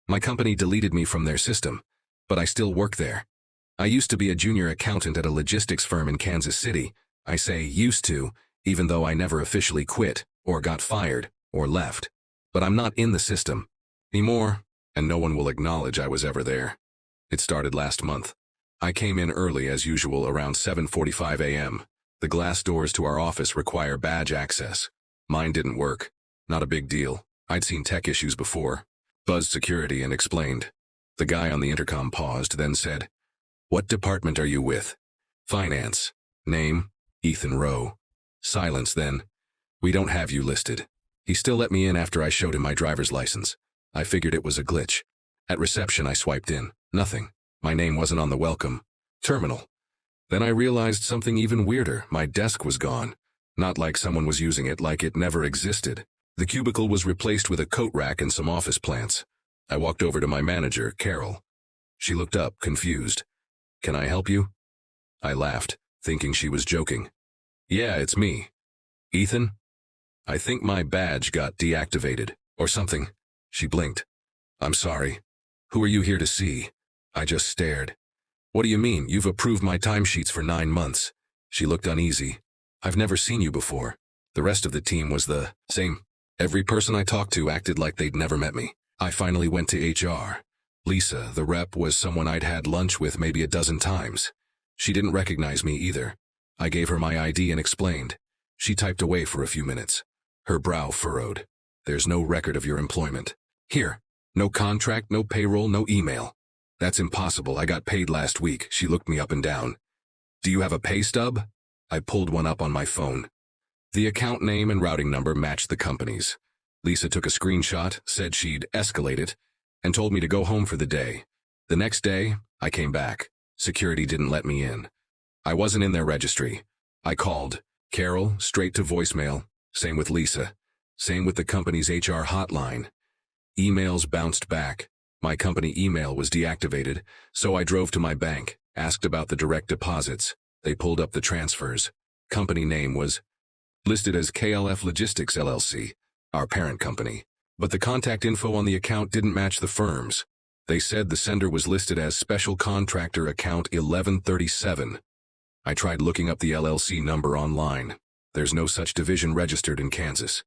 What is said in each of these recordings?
My company deleted me from their system, but I still work there. I used to be a junior accountant at a logistics firm in Kansas City. I say used to, even though I never officially quit, or got fired, or left. But I'm not in the system anymore, and no one will acknowledge I was ever there. It started last month. I came in early as usual around 7:45 a.m. The glass doors to our office require badge access. Mine didn't work. Not a big deal. I'd seen tech issues before. Buzzed security and explained. The guy on the intercom paused, then said, "What department are you with?" "Finance." "Name?" "Ethan Rowe." Silence then. "We don't have you listed." He still let me in after I showed him my driver's license. I figured it was a glitch. At reception I swiped in. Nothing. My name wasn't on the welcome terminal. Then I realized something even weirder. My desk was gone. Not like someone was using it, like it never existed. The cubicle was replaced with a coat rack and some office plants. I walked over to my manager, Carol. She looked up, confused. "Can I help you?" I laughed, thinking she was joking. "Yeah, it's me. Ethan? I think my badge got deactivated, or something." She blinked. "I'm sorry. Who are you here to see?" I just stared. "What do you mean? You've approved my timesheets for 9 months." She looked uneasy. "I've never seen you before." The rest of the team was the same. Every person I talked to acted like they'd never met me. I finally went to HR. Lisa, the rep, was someone I'd had lunch with maybe a dozen times. She didn't recognize me either. I gave her my ID and explained. She typed away for a few minutes. Her brow furrowed. "There's no record of your employment. Here, no contract, no payroll, no email." "That's impossible. I got paid last week." She looked me up and down. "Do you have a pay stub?" I pulled one up on my phone. The account name and routing number matched the company's. Lisa took a screenshot, said she'd escalate it, and told me to go home for the day. The next day, I came back. Security didn't let me in. I wasn't in their registry. I called. Carol, straight to voicemail. Same with Lisa. Same with the company's HR hotline. Emails bounced back. My company email was deactivated, so I drove to my bank, asked about the direct deposits. They pulled up the transfers. Company name was listed as KLF Logistics LLC, our parent company. But the contact info on the account didn't match the firm's. They said the sender was listed as Special Contractor Account 1137. I tried looking up the LLC number online. There's no such division registered in Kansas.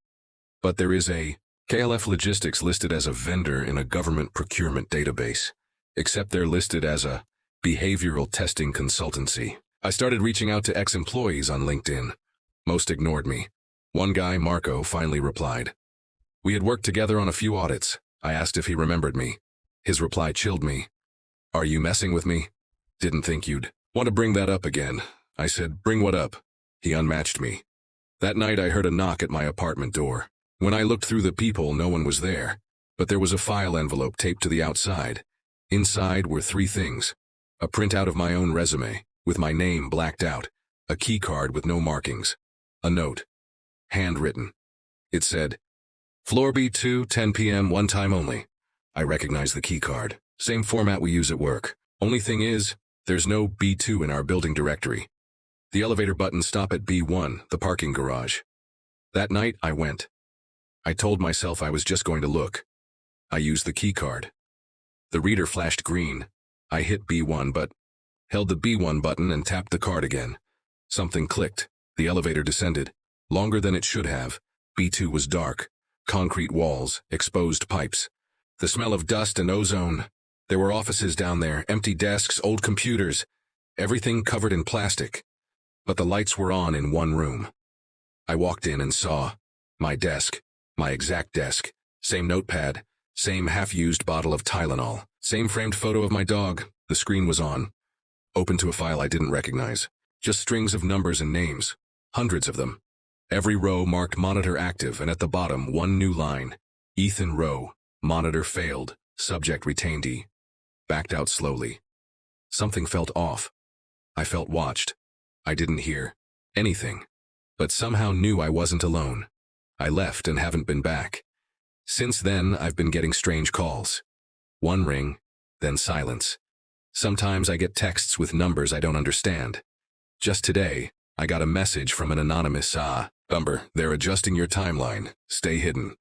But there is a KLF Logistics listed as a vendor in a government procurement database, except they're listed as a behavioral testing consultancy. I started reaching out to ex-employees on LinkedIn. Most ignored me. One guy, Marco, finally replied. We had worked together on a few audits. I asked if he remembered me. His reply chilled me. "Are you messing with me?" "Didn't think you'd want to bring that up again." I said, "Bring what up?" He unmatched me. That night I heard a knock at my apartment door. When I looked through the peephole, no one was there, but there was a file envelope taped to the outside. Inside were 3 things. A printout of my own resume, with my name blacked out, a key card with no markings, a note, handwritten. It said, "Floor B2, 10 p.m., one time only." I recognized the key card. Same format we use at work. Only thing is, there's no B2 in our building directory. The elevator buttons stop at B1, the parking garage. That night, I went. I told myself I was just going to look. I used the key card. The reader flashed green. I hit B1 but held the B1 button and tapped the card again. Something clicked. The elevator descended. Longer than it should have. B2 was dark. Concrete walls, exposed pipes. The smell of dust and ozone. There were offices down there, empty desks, old computers. Everything covered in plastic. But the lights were on in one room. I walked in and saw my desk, my exact desk, same notepad, same half-used bottle of Tylenol, same framed photo of my dog. The screen was on. Open to a file I didn't recognize. Just strings of numbers and names. Hundreds of them. Every row marked monitor active, and at the bottom, one new line. Ethan Rowe. Monitor failed. Subject retained E. Backed out slowly. Something felt off. I felt watched. I didn't hear anything, but somehow knew I wasn't alone. I left and haven't been back. Since then, I've been getting strange calls. One ring, then silence. Sometimes I get texts with numbers I don't understand. Just today, I got a message from an anonymous number. "They're adjusting your timeline. Stay hidden."